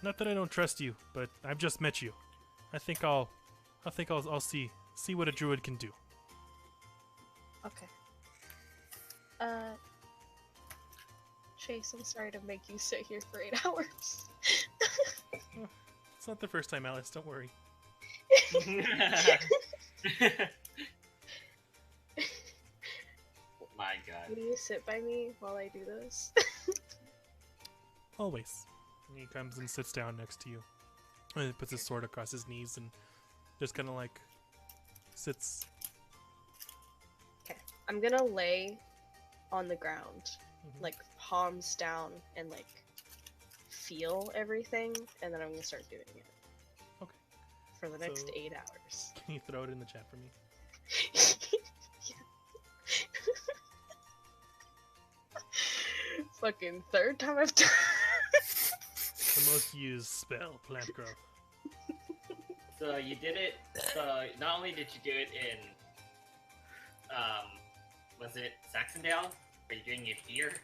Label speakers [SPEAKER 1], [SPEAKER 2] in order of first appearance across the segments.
[SPEAKER 1] Not that I don't trust you, but I've just met you. I think I'll see what a druid can do.
[SPEAKER 2] Okay. Chase, I'm sorry to make you sit here for 8 hours.
[SPEAKER 1] It's not the first time, Alice. Don't worry.
[SPEAKER 3] My God.
[SPEAKER 2] Will you sit by me while I do this?
[SPEAKER 1] Always. And he comes and sits down next to you. And he puts his sword across his knees and just kind of like sits.
[SPEAKER 2] Okay. I'm gonna lay on the ground,
[SPEAKER 1] Mhm.
[SPEAKER 2] like palms down, and like feel everything, and then I'm gonna start doing it.
[SPEAKER 1] Okay.
[SPEAKER 2] For the next
[SPEAKER 1] So-
[SPEAKER 2] 8 hours.
[SPEAKER 1] Can you throw it in the chat for me?
[SPEAKER 2] Yeah. Fucking third time I've done.
[SPEAKER 1] The most used spell, plant growth.
[SPEAKER 3] So you did it. So not only did you do it in, was it Saxondale? Are you doing it here?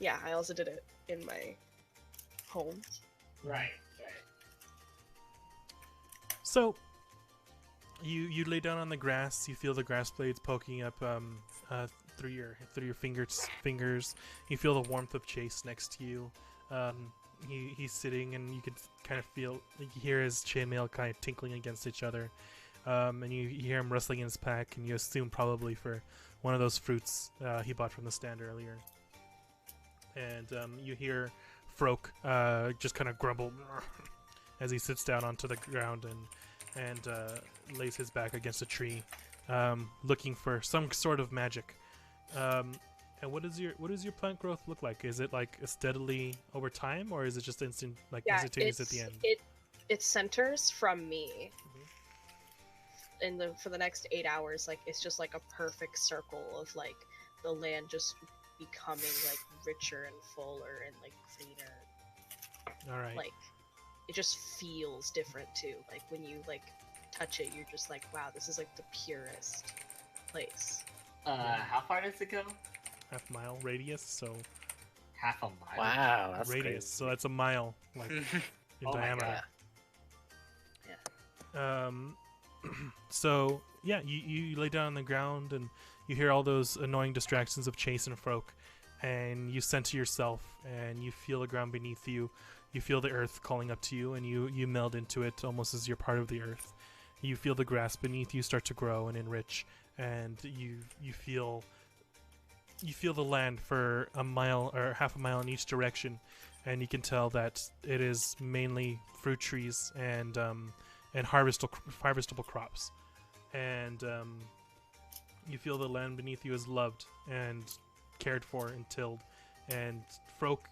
[SPEAKER 2] Yeah, I also did it in my home.
[SPEAKER 3] Right.
[SPEAKER 1] So you lay down on the grass. You feel the grass blades poking up through your fingers. You feel the warmth of Chase next to you. He's sitting, and you can kind of feel, you hear his chainmail kind of tinkling against each other, and you hear him rustling in his pack, and you assume probably for one of those fruits he bought from the stand earlier. And you hear Froke just kind of grumble as he sits down onto the ground and lays his back against a tree, looking for some sort of magic. And what does your plant growth look like? Is it like steadily over time, or is it just instantaneous at the end?
[SPEAKER 2] It centers from me. For the next 8 hours, like it's just like a perfect circle of like the land just becoming like richer and fuller and like greener.
[SPEAKER 1] All right.
[SPEAKER 2] Like it just feels different too. Like when you like touch it, you're just like, wow, this is like the purest place.
[SPEAKER 3] How far does it go?
[SPEAKER 1] Half-mile radius, so
[SPEAKER 3] Half a mile.
[SPEAKER 4] Wow, that's
[SPEAKER 1] radius,
[SPEAKER 4] crazy.
[SPEAKER 1] so that's a mile, like in
[SPEAKER 3] Oh my
[SPEAKER 1] diameter.
[SPEAKER 3] God.
[SPEAKER 1] So yeah, you lay down on the ground and you hear all those annoying distractions of Chase and Froke, and you center yourself and you feel the ground beneath you. You feel the earth calling up to you, and you meld into it almost as you're part of the earth. You feel the grass beneath you start to grow and enrich, and you feel the land for a mile or half a mile in each direction, and you can tell that it is mainly fruit trees and harvestable crops, and you feel the land beneath you is loved and cared for and tilled. And Froke,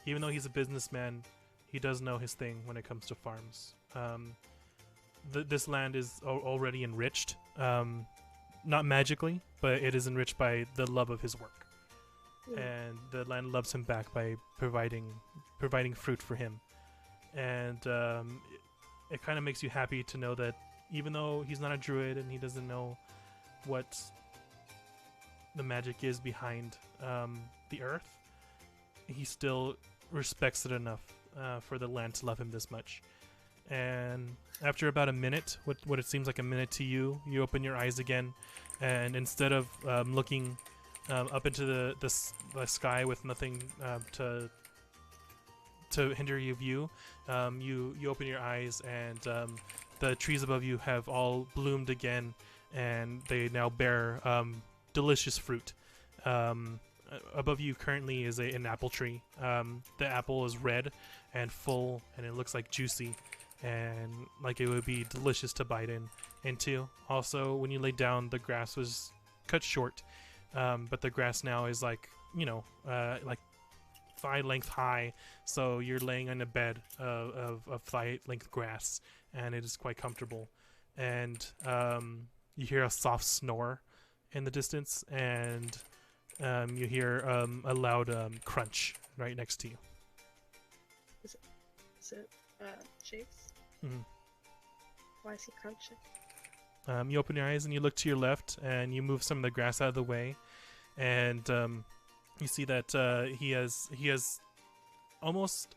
[SPEAKER 1] even though he's a businessman, he does know his thing when it comes to farms. This land is already enriched, not magically, but it is enriched by the love of his work, and the land loves him back by providing fruit for him. And it kind of makes you happy to know that even though he's not a druid and he doesn't know what the magic is behind the earth, he still respects it enough for the land to love him this much. And after about a minute, what it seems like a minute to you, you open your eyes again, and instead of looking up into the sky with nothing to hinder your view, you open your eyes, and the trees above you have all bloomed again, and they now bear delicious fruit. Above you currently is an apple tree. The apple is red and full, and it looks like juicy, and like it would be delicious to bite into. Also, when you lay down, the grass was cut short, but the grass now is like like thigh length high, so you're laying on a bed of thigh length grass, and it is quite comfortable. And you hear a soft snore in the distance, and you hear a loud crunch right next to you.
[SPEAKER 2] Is it Chase?
[SPEAKER 1] Mhm.
[SPEAKER 2] Why is he crunching?
[SPEAKER 1] You open your eyes and you look to your left, and you move some of the grass out of the way, and you see that he has almost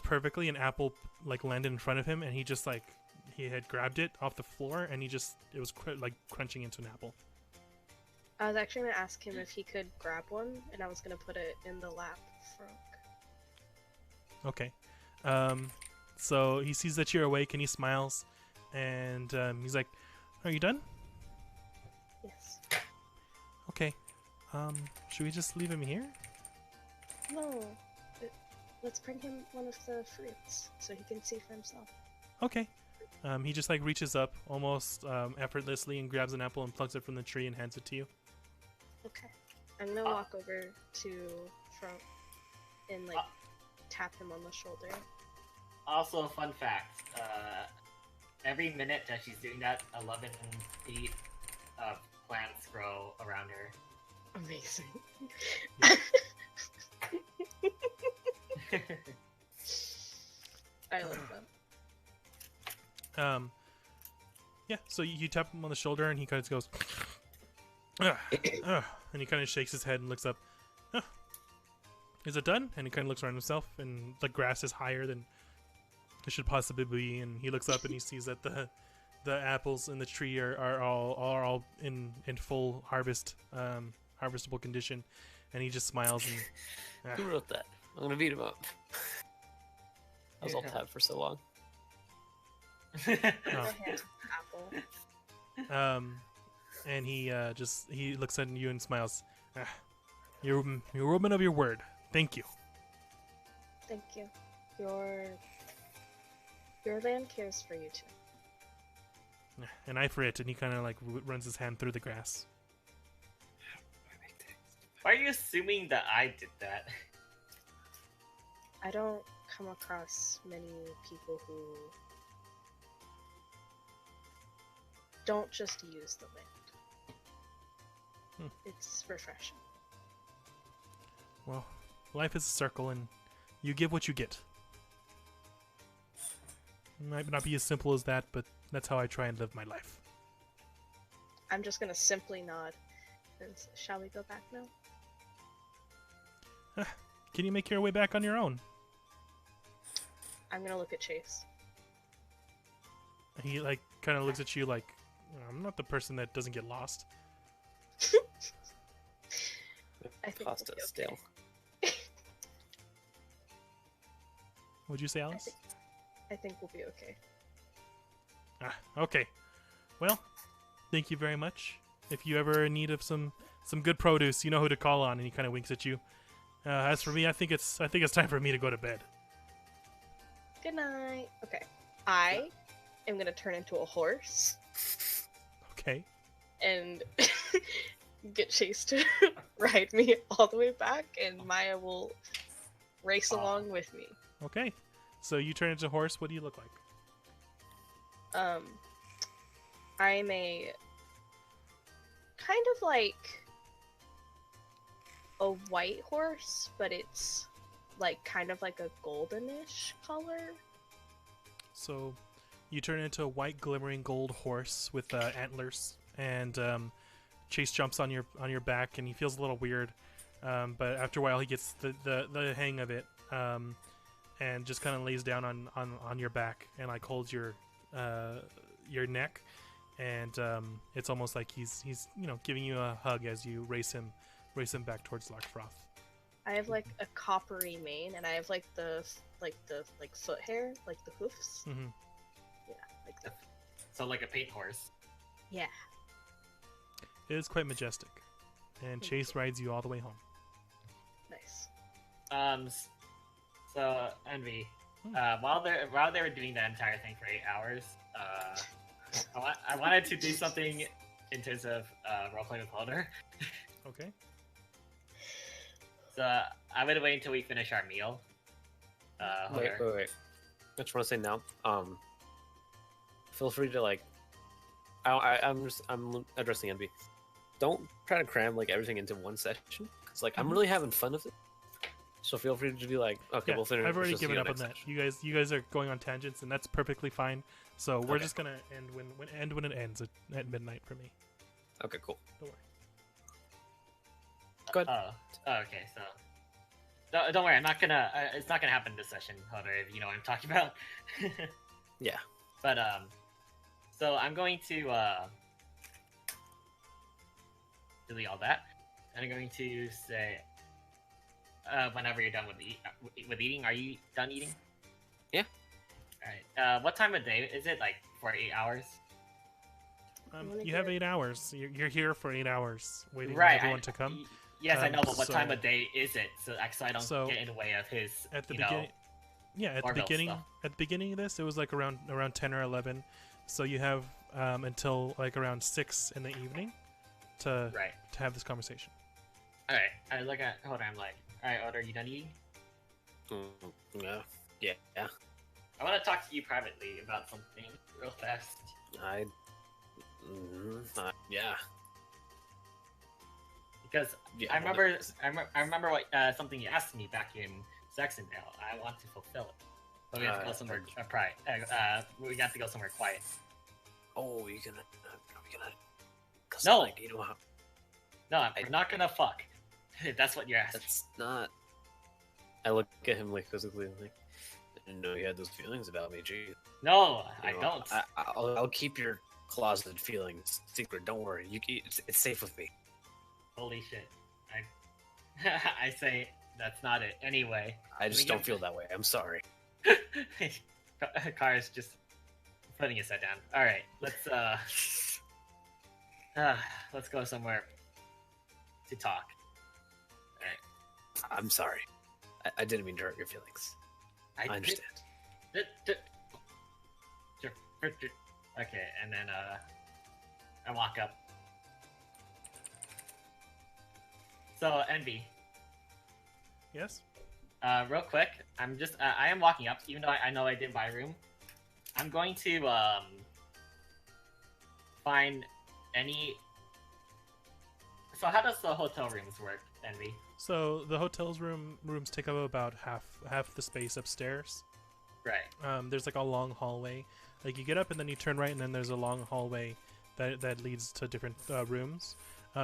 [SPEAKER 1] perfectly an apple like landed in front of him, and he just like he had grabbed it off the floor, and it was like crunching into an apple.
[SPEAKER 2] I was actually gonna ask him if he could grab one, and I was gonna put it in the lap of Frog.
[SPEAKER 1] Okay. So he sees that you're awake, and he smiles, and he's like, "Are you done?"
[SPEAKER 2] Yes.
[SPEAKER 1] Okay. Should we just leave him here?
[SPEAKER 2] No. Let's bring him one of the fruits so he can see for himself.
[SPEAKER 1] Okay. He just like reaches up almost effortlessly and grabs an apple and plucks it from the tree and hands it to you.
[SPEAKER 2] Okay. I'm gonna walk over to Frog and like tap him on the shoulder.
[SPEAKER 3] Also, fun fact: every minute that she's doing that, 11 feet of plants grow around her.
[SPEAKER 2] Amazing.
[SPEAKER 1] Yeah.
[SPEAKER 2] I like that.
[SPEAKER 1] Yeah. So you tap him on the shoulder, and he kind of goes, "Ugh, ugh," and he kind of shakes his head and looks up. "Ugh. Is it done?" And he kind of looks around himself, and the grass is higher than it should possibly be. And he looks up and he sees that the apples in the tree are all in full harvestable condition, and he just smiles and.
[SPEAKER 4] Who wrote that? I'm gonna beat him up. I was all tapped for so long.
[SPEAKER 1] Oh.
[SPEAKER 2] Apple.
[SPEAKER 1] And he he looks at you and smiles. "Ah, you're a woman of your word. Thank you."
[SPEAKER 2] Thank you. Your land cares for you too.
[SPEAKER 1] An eye for it, and he kind of like runs his hand through the grass.
[SPEAKER 3] Why are you assuming that I did that?
[SPEAKER 2] I don't come across many people who don't just use the land. It's refreshing.
[SPEAKER 1] Well, life is a circle, and you give what you get. It might not be as simple as that, but that's how I try and live my life.
[SPEAKER 2] I'm just gonna simply nod. And shall we go back now?
[SPEAKER 1] Can you make your way back on your own?
[SPEAKER 2] I'm gonna look at Chase.
[SPEAKER 1] He like kind of looks at you like, "I'm not the person that doesn't get lost."
[SPEAKER 2] I think
[SPEAKER 4] Pasta
[SPEAKER 2] we'll be
[SPEAKER 4] stale.
[SPEAKER 2] okay.
[SPEAKER 1] What'd you say, Alice?
[SPEAKER 2] I think we'll be okay.
[SPEAKER 1] Okay. Well, thank you very much. If you ever in need of some good produce, you know who to call on. And he kind of winks at you. As for me, I think it's time for me to go to bed.
[SPEAKER 2] Good night. Okay. I am gonna turn into a horse
[SPEAKER 1] Okay.
[SPEAKER 2] and get Chase to ride me all the way back, and Maya will race along with me.
[SPEAKER 1] Okay. So you turn into a horse. What do you look like?
[SPEAKER 2] I'm a kind of like a white horse, but it's like kind of like a goldenish color.
[SPEAKER 1] So you turn into a white glimmering gold horse with antlers, and Chase jumps on your back, and he feels a little weird, but after a while he gets the hang of it, and just kind of lays down on your back and like holds your neck, and it's almost like he's giving you a hug as you race him back towards Larkfroth.
[SPEAKER 2] I have like a coppery mane, and I have like the foot hair, like the hoofs.
[SPEAKER 1] Mm-hmm.
[SPEAKER 2] Yeah, like that.
[SPEAKER 3] So like a paint horse.
[SPEAKER 2] Yeah.
[SPEAKER 1] It is quite majestic, and Chase rides you all the way home.
[SPEAKER 2] Nice.
[SPEAKER 3] So Envy, while they were doing that entire thing for 8 hours, I wanted to do something in terms of roleplay with Holder.
[SPEAKER 1] Okay.
[SPEAKER 3] So I'm gonna wait until we finish our meal.
[SPEAKER 4] Wait.
[SPEAKER 3] Holder.
[SPEAKER 4] I just want to say now. Feel free to like. I'm addressing Envy. Don't try to cram like everything into one session. Cause like I'm really having fun with it. So feel free to be like, okay,
[SPEAKER 1] Yeah,
[SPEAKER 4] we'll finish.
[SPEAKER 1] I've already
[SPEAKER 4] just
[SPEAKER 1] given
[SPEAKER 4] see
[SPEAKER 1] up on that.
[SPEAKER 4] next
[SPEAKER 1] You guys are going on tangents, and that's perfectly fine. So we're
[SPEAKER 4] Okay.
[SPEAKER 1] just gonna end when it ends at midnight for me.
[SPEAKER 4] Okay, cool.
[SPEAKER 1] Don't worry.
[SPEAKER 4] Go ahead.
[SPEAKER 3] Oh, okay. So Don't worry, I'm not gonna. It's not gonna happen this session, Hunter. If you know what I'm talking about.
[SPEAKER 4] Yeah.
[SPEAKER 3] But so I'm going to delete all that. And I'm going to say, whenever you're done with eating, are you done eating?
[SPEAKER 4] Yeah.
[SPEAKER 3] All right. What time of day is it? Like for 8 hours?
[SPEAKER 1] You have 8 hours. You're here for 8 hours, waiting
[SPEAKER 3] Right.
[SPEAKER 1] for everyone to come.
[SPEAKER 3] Yes, I know, but what
[SPEAKER 1] so-
[SPEAKER 3] time of day is it? So I don't
[SPEAKER 1] So,
[SPEAKER 3] get in the way of his.
[SPEAKER 1] At the
[SPEAKER 3] you know,
[SPEAKER 1] beginning, yeah, at the
[SPEAKER 3] Orville
[SPEAKER 1] beginning,
[SPEAKER 3] stuff.
[SPEAKER 1] at the beginning of this, it was like around 10 or 11. So you have until like around 6 in the evening to
[SPEAKER 3] Right.
[SPEAKER 1] have this conversation.
[SPEAKER 3] All right. I look at. Hold on. I'm like, all right, Otter, you done eating?
[SPEAKER 4] Yeah. Yeah.
[SPEAKER 3] I want to talk to you privately about something real fast.
[SPEAKER 4] Yeah.
[SPEAKER 3] Because
[SPEAKER 4] Yeah,
[SPEAKER 3] I remember what something you asked me back in Saxondale. I want to fulfill it, but we have to go somewhere we got to go somewhere quiet.
[SPEAKER 4] Oh, we gonna. Cause
[SPEAKER 3] No.
[SPEAKER 4] Like, you know how.
[SPEAKER 3] No, we're not gonna fuck. If that's what you're asking.
[SPEAKER 4] That's not. I look at him like physically, like I didn't know you had those feelings about me. Gee.
[SPEAKER 3] No, I
[SPEAKER 4] You know,
[SPEAKER 3] don't.
[SPEAKER 4] I'll keep your closeted feelings secret. Don't worry. It's safe with me.
[SPEAKER 3] Holy shit! I say that's not it. Anyway,
[SPEAKER 4] I just don't feel that way. I'm sorry.
[SPEAKER 3] Car is just putting his head down. All right, let's go somewhere to talk. All right.
[SPEAKER 4] I'm sorry. I didn't mean to hurt your feelings. I understand.
[SPEAKER 3] Okay, and then I walk up. So Envy,
[SPEAKER 1] Yes.
[SPEAKER 3] real quick, I am walking up, even though I know I didn't buy a room. I'm going to find any. So how does the hotel rooms work, Envy?
[SPEAKER 1] So the hotel's rooms take up about half the space upstairs.
[SPEAKER 3] Right.
[SPEAKER 1] There's like a long hallway. Like you get up and then you turn right, and then there's a long hallway that leads to different rooms.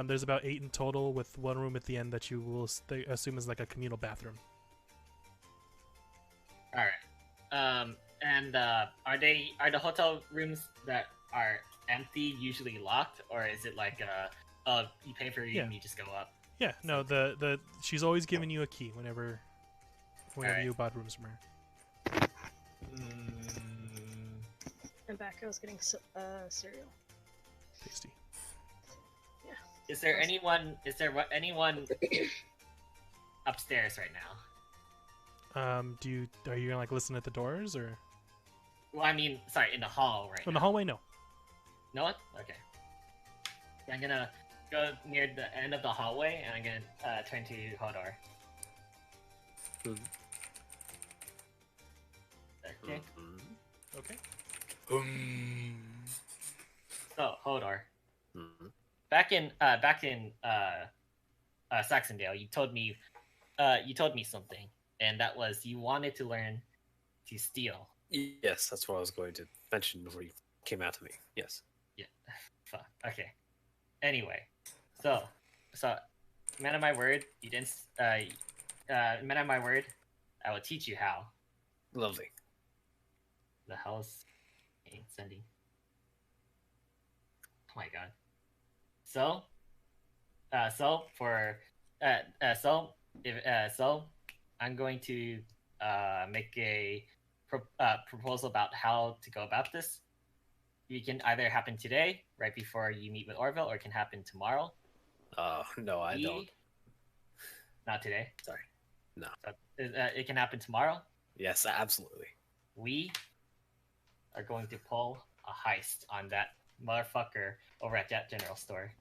[SPEAKER 1] There's about 8 in total, with one room at the end that you will assume is like a communal bathroom.
[SPEAKER 3] All right. And are the hotel rooms that are empty usually locked, or is it like you pay for it
[SPEAKER 1] Yeah.
[SPEAKER 3] and you just go up?
[SPEAKER 1] Yeah, no, she's always giving you a key whenever
[SPEAKER 3] Alright.
[SPEAKER 1] you bought rooms from her.
[SPEAKER 2] And back I was getting cereal.
[SPEAKER 1] Tasty.
[SPEAKER 3] Is there anyone? Anyone upstairs right now?
[SPEAKER 1] Are you gonna like listen at the doors or?
[SPEAKER 3] Well, I mean, sorry, in the hall right
[SPEAKER 1] In
[SPEAKER 3] now.
[SPEAKER 1] the hallway, no.
[SPEAKER 3] No one? Okay. I'm gonna go near the end of the hallway, and I'm gonna turn to Hodor.
[SPEAKER 4] Mhm.
[SPEAKER 3] Okay.
[SPEAKER 1] Okay.
[SPEAKER 3] So Hodor,
[SPEAKER 4] Mhm.
[SPEAKER 3] back in Saxondale, you told me something, and that was you wanted to learn to steal.
[SPEAKER 4] Yes, that's what I was going to mention before you came out to me. Yes.
[SPEAKER 3] Yeah. Fuck. Okay. Anyway, so man of my word, you didn't. Man of my word, I will teach you how.
[SPEAKER 4] Lovely.
[SPEAKER 3] The hell's sending? Oh my god. So I'm going to make a proposal about how to go about this. It can either happen today, right before you meet with Orville, or it can happen tomorrow.
[SPEAKER 4] No, I don't.
[SPEAKER 3] Not today.
[SPEAKER 4] Sorry. No.
[SPEAKER 3] So, it can happen tomorrow.
[SPEAKER 4] Yes, absolutely.
[SPEAKER 3] We are going to pull a heist on that motherfucker over at that general store.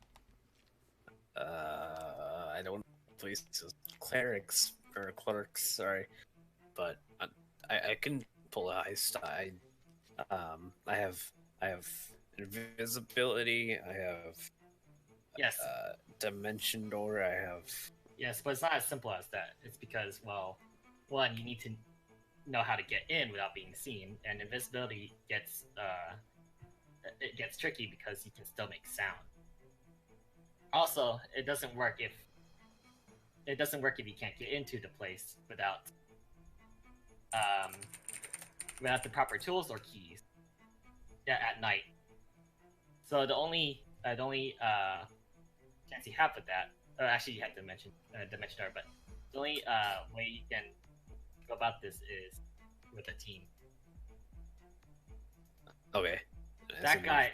[SPEAKER 4] I don't please clerics or clerks, sorry, but I can pull a heist. I have invisibility. I have
[SPEAKER 3] Yes.
[SPEAKER 4] dimension door. I have
[SPEAKER 3] Yes, but it's not as simple as that. It's because, well, one, you need to know how to get in without being seen, and invisibility gets tricky because you can still make sound. Also, it doesn't work if it doesn't work if you can't get into the place um, without the proper tools or keys. Yeah, at night. So the only chance you have with that, or actually you had to mention Dimension Door, but the only way you can go about this is with a team.
[SPEAKER 4] Okay.
[SPEAKER 3] That guy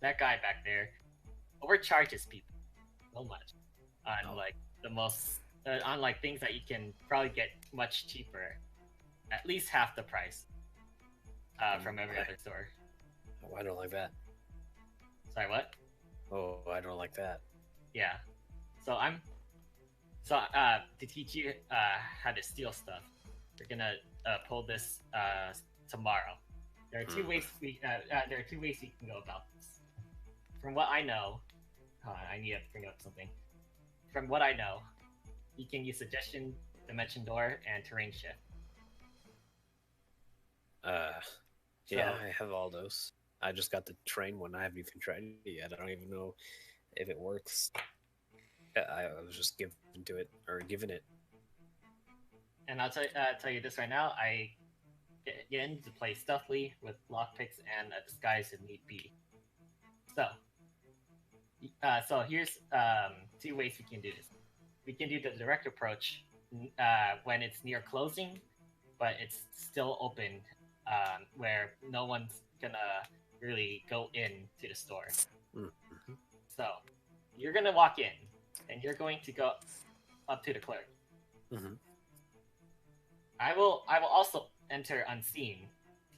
[SPEAKER 3] back there overcharges people so much on like the most on like things that you can probably get much cheaper, at least half the price from every other store.
[SPEAKER 4] Oh, I don't like that.
[SPEAKER 3] Sorry, what?
[SPEAKER 4] Oh, I don't like that.
[SPEAKER 3] Yeah. So to teach you how to steal stuff, we're gonna pull this tomorrow. There are two ways we can go about this. From what I know, I need to bring up something. From what I know, you can use suggestion, dimension door, and terrain shift.
[SPEAKER 4] Yeah,
[SPEAKER 3] So-
[SPEAKER 4] I have all those. I just got the train one. I haven't even tried it yet. I don't even know if it works. I was just given it.
[SPEAKER 3] And I'll tell you this right now. I get into play stealthily with lockpicks and a disguise if need be. So here's two ways we can do this. We can do the direct approach when it's near closing, but it's still open, where no one's gonna really go in to the store.
[SPEAKER 4] Mm-hmm.
[SPEAKER 3] So you're gonna walk in, and you're going to go up to the clerk.
[SPEAKER 4] Mm-hmm.
[SPEAKER 3] I will also enter unseen.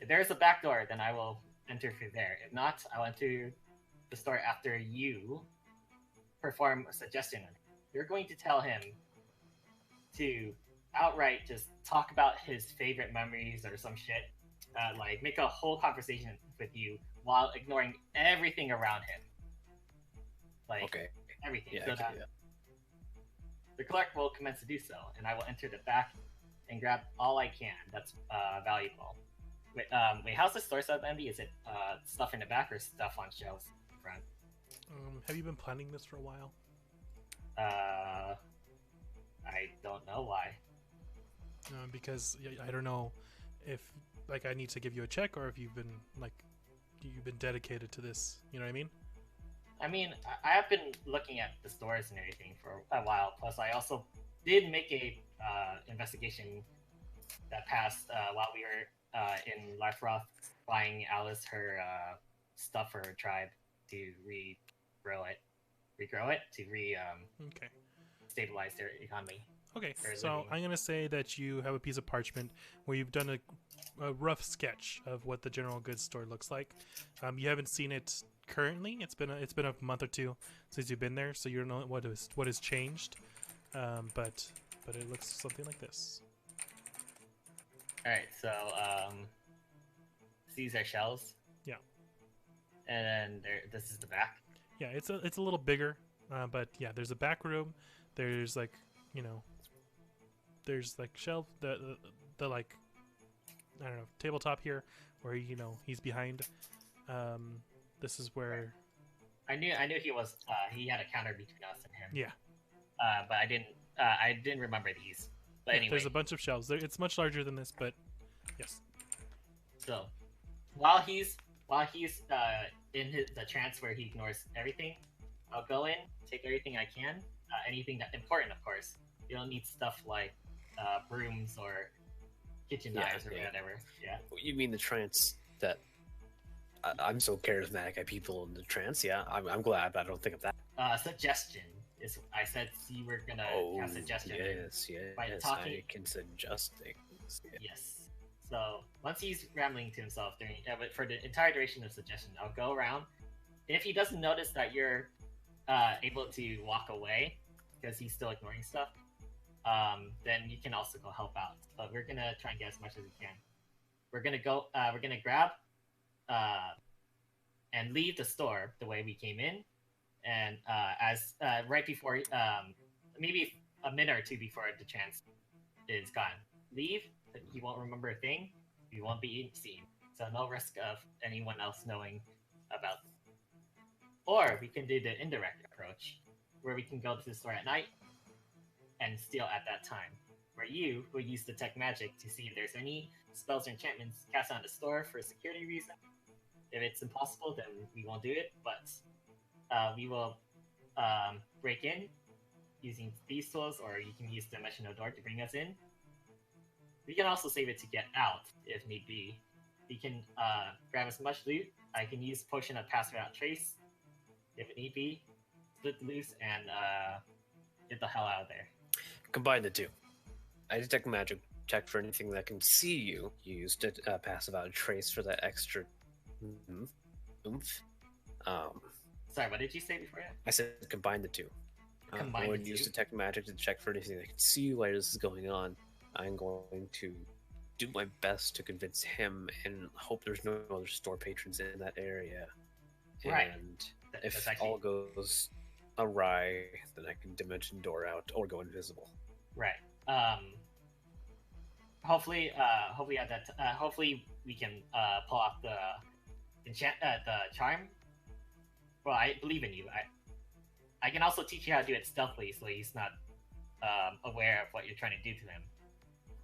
[SPEAKER 3] If there's a back door, then I will enter through there. If not, I'll enter the store after you perform a suggestion. You're going to tell him to outright just talk about his favorite memories or some shit. Like make a whole conversation with you while ignoring everything around him. Like
[SPEAKER 4] Okay.
[SPEAKER 3] everything.
[SPEAKER 4] Yeah,
[SPEAKER 3] So
[SPEAKER 4] I can
[SPEAKER 3] that
[SPEAKER 4] do that.
[SPEAKER 3] the clerk will commence to do so, and I will enter the back and grab all I can that's valuable. Wait, how's the store set up, Andy? Is it stuff in the back or stuff on shelves in front?
[SPEAKER 1] Have you been planning this for a while?
[SPEAKER 3] I don't know why.
[SPEAKER 1] Because I don't know if like I need to give you a check or if you've been dedicated to this. You know what I mean?
[SPEAKER 3] I mean, I have been looking at the stores and everything for a while. Plus, I also did make a investigation that passed while we were in Lifroth buying Alice her stuff for her tribe to regrow it to
[SPEAKER 1] Okay.
[SPEAKER 3] stabilize their economy.
[SPEAKER 1] Okay,
[SPEAKER 3] For
[SPEAKER 1] so
[SPEAKER 3] living.
[SPEAKER 1] I'm gonna say that you have a piece of parchment where you've done a rough sketch of what the general goods store looks like. You haven't seen it currently. It's been a month or two since you've been there, so you don't know what has changed. But it looks something like this.
[SPEAKER 3] All right, so these are shells.
[SPEAKER 1] Yeah.
[SPEAKER 3] And then this is the back.
[SPEAKER 1] Yeah, it's a little bigger, but yeah, there's a back room. There's like there's like shelf the like I don't know tabletop here where he's behind. This is where
[SPEAKER 3] I knew he was he had a counter between us and him.
[SPEAKER 1] yeah.
[SPEAKER 3] But I didn't remember these. But
[SPEAKER 1] Yeah,
[SPEAKER 3] anyway,
[SPEAKER 1] there's a bunch of shelves. It's much larger than this, but yes.
[SPEAKER 3] so while he's in the trance where he ignores everything, I'll go in, take everything I can, anything that's important, of course. You don't need stuff like brooms or kitchen knives or whatever. Yeah.
[SPEAKER 4] You mean the trance that I'm so charismatic at people in the trance? Yeah, I'm glad, but I don't think of that.
[SPEAKER 3] Suggestion is I said you were gonna have suggestion.
[SPEAKER 4] Yes,
[SPEAKER 3] By
[SPEAKER 4] yes,
[SPEAKER 3] talking-
[SPEAKER 4] I can suggest things. Yeah.
[SPEAKER 3] Yes. So once he's rambling to himself for the entire duration of suggestion, I'll go around. If he doesn't notice that you're able to walk away because he's still ignoring stuff, then you can also go help out. But we're gonna try and get as much as we can. We're gonna go. We're gonna grab and leave the store the way we came in, and as right before maybe a minute or two before the chance is gone. Leave. He won't remember a thing. He won't be seen. So no risk of anyone else knowing about. Or we can do the indirect approach, where we can go to the store at night, and steal at that time. Where you will use detect magic to see if there's any spells or enchantments cast on the store for security reasons. If it's impossible, then we won't do it. But we will break in using these tools, or you can use the dimensional door to bring us in. We can also save it to get out if need be. We can grab as much loot. I can use potion of pass without trace if it need be. Split the loose and get the hell out of there.
[SPEAKER 4] Combine the two. I detect magic. Check for anything that can see you. You used it pass without a trace for that extra oomph.
[SPEAKER 3] Sorry, what did you say before that?
[SPEAKER 4] I said combine the two.
[SPEAKER 3] Combine
[SPEAKER 4] I
[SPEAKER 3] the
[SPEAKER 4] would use
[SPEAKER 3] two?
[SPEAKER 4] detect magic to check for anything that can see you while this is going on. I'm going to do my best to convince him and hope there's no other store patrons in that area.
[SPEAKER 3] Right.
[SPEAKER 4] And
[SPEAKER 3] That's
[SPEAKER 4] if
[SPEAKER 3] actually-
[SPEAKER 4] all goes awry, then I can dimension door out or go invisible.
[SPEAKER 3] Right. Hopefully at that. Hopefully we can pull off the charm. Well, I believe in you. I can also teach you how to do it stealthily, so he's not aware of what you're trying to do to him.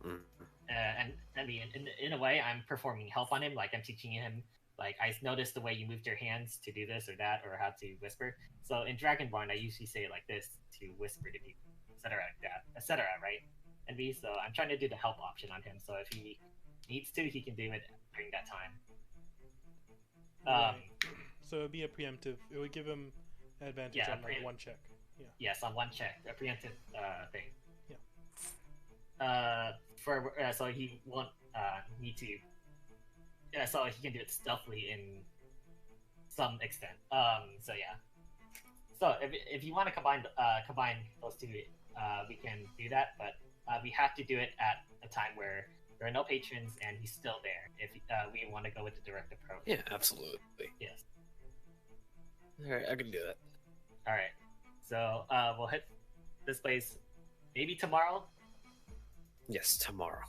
[SPEAKER 4] Mm.
[SPEAKER 3] And I mean, in a way, I'm performing help on him. Like I'm teaching him. Like I noticed the way you moved your hands to do this or that, or how to whisper. So in Dragonborn, I usually say it like this to whisper to people, etc. like that, etc. Right? And B, so I'm trying to do the help option on him. So if he needs to, he can do it during that time.
[SPEAKER 1] Right. So it would be a preemptive. It would give him advantage
[SPEAKER 3] Yeah,
[SPEAKER 1] on like one check. Yeah.
[SPEAKER 3] Yes, on one check, a preemptive thing.
[SPEAKER 1] Yeah.
[SPEAKER 3] So he won't need to. Yeah, so he can do it stealthily in some extent. So yeah. So if you want to combine those two, we can do that. But we have to do it at a time where there are no patrons and he's still there. If we want to go with the direct approach.
[SPEAKER 4] Yeah, absolutely.
[SPEAKER 3] Yes.
[SPEAKER 4] Alright, I can do that.
[SPEAKER 3] All right. So we'll hit this place maybe tomorrow.
[SPEAKER 4] Yes, tomorrow.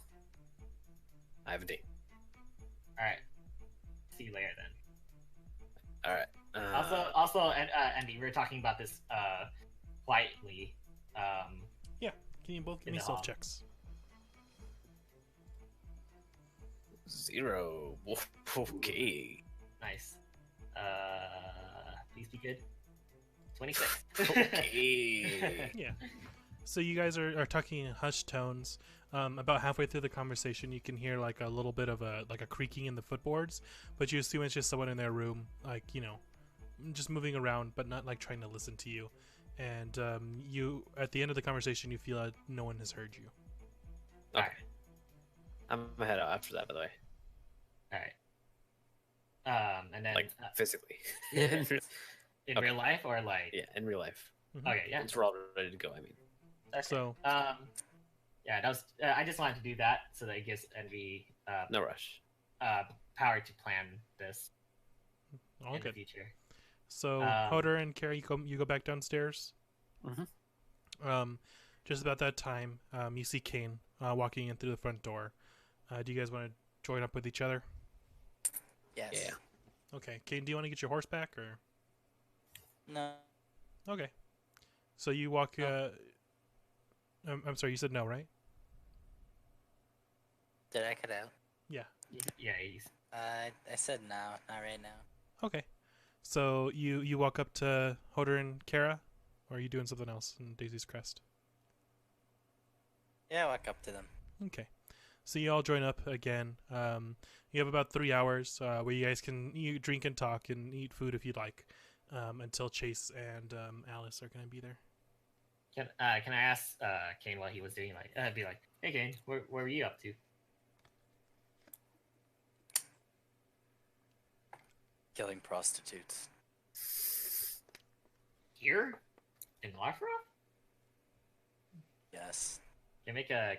[SPEAKER 4] I have a date.
[SPEAKER 3] All right. See you later then.
[SPEAKER 4] Alright.
[SPEAKER 3] Also, Andy, we were talking about this quietly.
[SPEAKER 1] Can you both give
[SPEAKER 3] In
[SPEAKER 1] me
[SPEAKER 3] the
[SPEAKER 1] stealth
[SPEAKER 3] hall.
[SPEAKER 1] checks?
[SPEAKER 4] 0. Okay.
[SPEAKER 3] Nice. Please be good. 26.
[SPEAKER 4] Okay.
[SPEAKER 1] Yeah. So you guys are talking in hushed tones. About halfway through the conversation, you can hear like a little bit of a creaking in the footboards, but you assume it's just someone in their room, like just moving around, but not like trying to listen to you. And you, at the end of the conversation, you feel like no one has heard you.
[SPEAKER 4] Okay. I'm gonna head out after that, by the way.
[SPEAKER 3] All right. And then
[SPEAKER 4] Like, physically.
[SPEAKER 3] in
[SPEAKER 4] Okay.
[SPEAKER 3] real life or like
[SPEAKER 4] Yeah, in real life.
[SPEAKER 3] okay, yeah.
[SPEAKER 4] Once we're all ready to go, I mean.
[SPEAKER 3] Okay.
[SPEAKER 1] So
[SPEAKER 3] Yeah, that was. I just wanted to do that so that it gives Envy
[SPEAKER 4] No rush.
[SPEAKER 3] power to plan this
[SPEAKER 1] all
[SPEAKER 3] in the
[SPEAKER 1] good.
[SPEAKER 3] future.
[SPEAKER 1] So
[SPEAKER 3] Um,
[SPEAKER 1] Hodor and Carrie, you go back downstairs.
[SPEAKER 4] Mhm.
[SPEAKER 1] Just about that time, you see Kane walking in through the front door. Do you guys want to join up with each other?
[SPEAKER 5] Yes.
[SPEAKER 4] Yeah.
[SPEAKER 1] Okay, Kane, do you want to get your horse back or?
[SPEAKER 5] No.
[SPEAKER 1] Okay. So you walk.
[SPEAKER 5] No.
[SPEAKER 1] I'm sorry. You said no, right?
[SPEAKER 5] Did I cut out?
[SPEAKER 3] Yeah, he's
[SPEAKER 5] I said no, not right now.
[SPEAKER 1] Okay. So you walk up to Hodor and Kara, or are you doing something else in Daisy's Crest?
[SPEAKER 5] Yeah, I walk up to them.
[SPEAKER 1] Okay. So you all join up again. You have about 3 hours where you guys can drink and talk and eat food if you'd like, until Chase and Alice are gonna be there.
[SPEAKER 3] Can I ask Kane what he was doing? Like, I'd be like, hey Kane, where were you up to?
[SPEAKER 5] Killing prostitutes.
[SPEAKER 3] Here in Lafra?
[SPEAKER 5] Yes.
[SPEAKER 3] Can I make a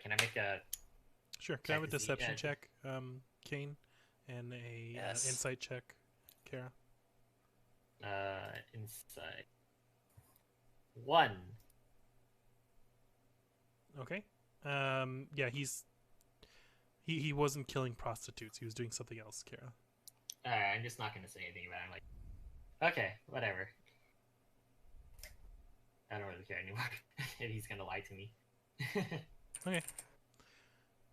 [SPEAKER 1] Sure. Can I have a
[SPEAKER 3] Check to see,
[SPEAKER 1] deception
[SPEAKER 3] yeah.
[SPEAKER 1] check, Kane, and a
[SPEAKER 5] Yes.
[SPEAKER 1] insight check, Kara?
[SPEAKER 3] insight 1?
[SPEAKER 1] Okay. Yeah, he wasn't killing prostitutes. He was doing something else, Kara.
[SPEAKER 3] I'm just not gonna say anything about it. I'm like, okay, whatever. I don't really care anymore if he's gonna lie to me.
[SPEAKER 1] Okay.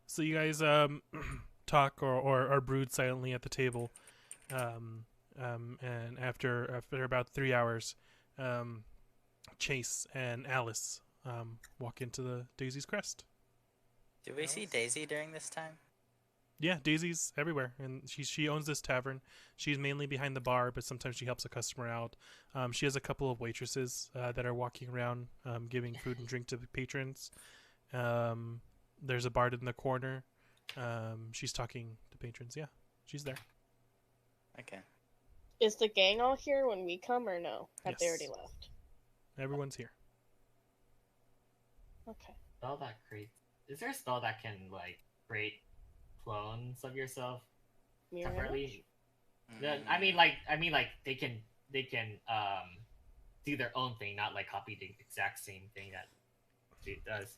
[SPEAKER 1] So you guys talk or brood silently at the table, and after about 3 hours, Chase and Alice walk into the Daisy's Crest.
[SPEAKER 5] Do we see Daisy during this time?
[SPEAKER 1] Yeah, Daisy's everywhere, and she owns this tavern. She's mainly behind the bar, but sometimes she helps a customer out. She has a couple of waitresses that are walking around, giving food and drink to the patrons. There's a bard in the corner. She's talking to patrons. Yeah, she's there.
[SPEAKER 5] Okay.
[SPEAKER 2] Is the gang all here when we come, or no? Have they
[SPEAKER 1] Yes.
[SPEAKER 2] already left?
[SPEAKER 1] Everyone's here.
[SPEAKER 2] Okay.
[SPEAKER 3] Spell that creates. Is there a spell that can like create clones of yourself
[SPEAKER 2] Mirror image?
[SPEAKER 3] temporarily?
[SPEAKER 5] Mm,
[SPEAKER 3] I mean, like they can do their own thing, not like copy the exact same thing that it does.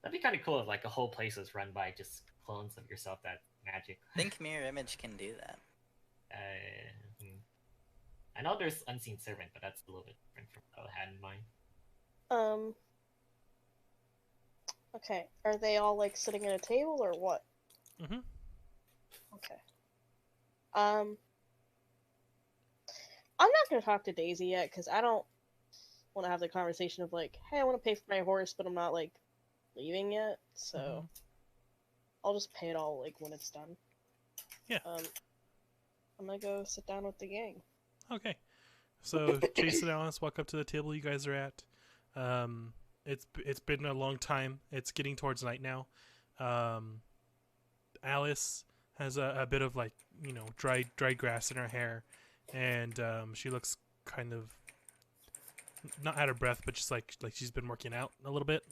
[SPEAKER 3] That'd be kind of cool if like a whole place was run by just clones of yourself that magic.
[SPEAKER 5] I think mirror image can do that.
[SPEAKER 3] I know there's unseen servant, but that's a little bit different from what I had in mind.
[SPEAKER 2] Okay. Are they all like sitting at a table or what?
[SPEAKER 1] Mm-hmm.
[SPEAKER 2] Okay. I'm not gonna talk to Daisy yet because I don't want to have the conversation of like, hey, I want to pay for my horse, but I'm not like leaving yet, so
[SPEAKER 1] Mhm.
[SPEAKER 2] I'll just pay it all like when it's done.
[SPEAKER 1] Yeah.
[SPEAKER 2] I'm gonna go sit down with the gang.
[SPEAKER 1] Okay. So Chase and Alice walk up to the table you guys are at. It's been a long time. It's getting towards night now. Alice has a bit of like dry grass in her hair, and she looks kind of not out of breath, but just like she's been working out a little bit.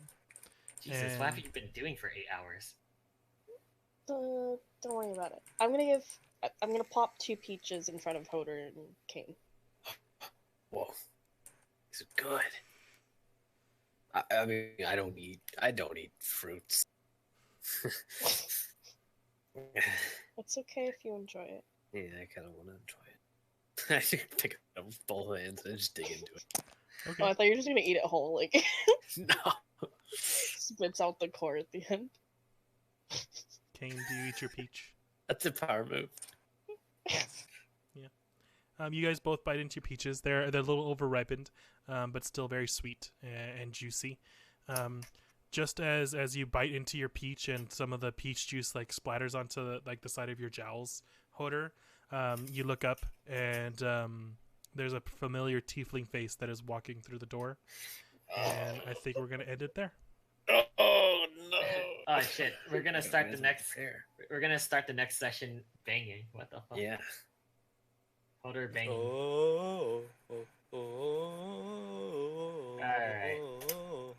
[SPEAKER 3] Jesus, what have
[SPEAKER 1] And-
[SPEAKER 3] you been doing for 8 hours?
[SPEAKER 2] Don't worry about it. I'm gonna pop 2 peaches in front of Hoder and Kane.
[SPEAKER 4] Whoa, these are good. I mean, I don't eat fruits.
[SPEAKER 2] It's okay if you enjoy it.
[SPEAKER 4] Yeah, I kind of want to enjoy it. I should take it out with both hands and just dig into it.
[SPEAKER 1] Okay.
[SPEAKER 2] Oh, I thought you were just gonna eat it whole, like
[SPEAKER 4] No.
[SPEAKER 2] spits out the core at the end.
[SPEAKER 1] Kane, do you eat your peach?
[SPEAKER 4] That's a power move.
[SPEAKER 5] Yes.
[SPEAKER 1] You guys both bite into peaches. They're a little overripened, but still very sweet and juicy. Just as you bite into your peach and some of the peach juice like splatters onto the side of your jowls, Hoder, you look up and there's a familiar tiefling face that is walking through the door, and I think we're gonna end it there.
[SPEAKER 4] Oh no!
[SPEAKER 3] Oh shit, we're gonna start the next.
[SPEAKER 4] Prepare.
[SPEAKER 3] We're gonna start the next session banging. What the fuck?
[SPEAKER 4] Yeah.
[SPEAKER 3] Holder banging.
[SPEAKER 5] Oh.
[SPEAKER 3] Alright.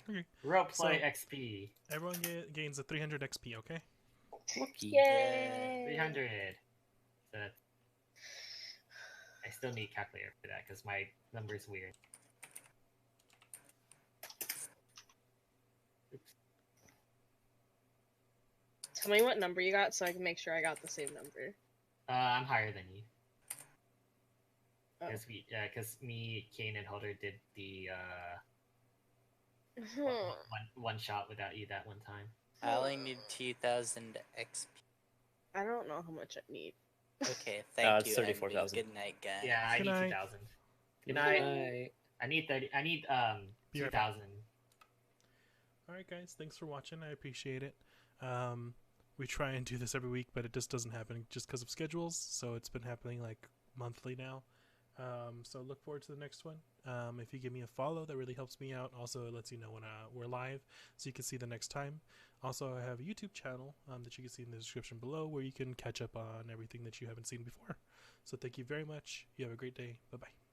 [SPEAKER 1] Okay.
[SPEAKER 3] Roleplay
[SPEAKER 1] So-
[SPEAKER 3] XP.
[SPEAKER 1] Everyone gains a 300 XP. Okay.
[SPEAKER 2] Yay!
[SPEAKER 3] 300. So that's... I still need calculator for that because my number's weird. Oops.
[SPEAKER 2] Tell me what number you got so I can make sure I got the same number.
[SPEAKER 3] I'm higher than you.
[SPEAKER 2] Oh.
[SPEAKER 3] Because me, Kane, and Holder did the
[SPEAKER 2] Hmm.
[SPEAKER 3] one shot without you that one time.
[SPEAKER 5] I only need 2,000 XP.
[SPEAKER 2] I don't know how much I need.
[SPEAKER 5] Okay, thank
[SPEAKER 4] it's
[SPEAKER 5] you.
[SPEAKER 4] 34,000.
[SPEAKER 5] Good night, guys.
[SPEAKER 3] Yeah, I
[SPEAKER 1] Good
[SPEAKER 3] need
[SPEAKER 1] night.
[SPEAKER 3] 2,000. Good night.
[SPEAKER 4] Night.
[SPEAKER 3] I need 30. I need
[SPEAKER 1] Be right back.
[SPEAKER 3] 2,000.
[SPEAKER 1] All right, guys. Thanks for watching. I appreciate it. We try and do this every week, but it just doesn't happen just because of schedules. So it's been happening like monthly now. So look forward to the next one. If you give me a follow, that really helps me out. Also, it lets you know when we're live, so you can see the next time. Also, I have a YouTube channel that you can see in the description below, where you can catch up on everything that you haven't seen before. So thank you very much. You have a great day. Bye bye.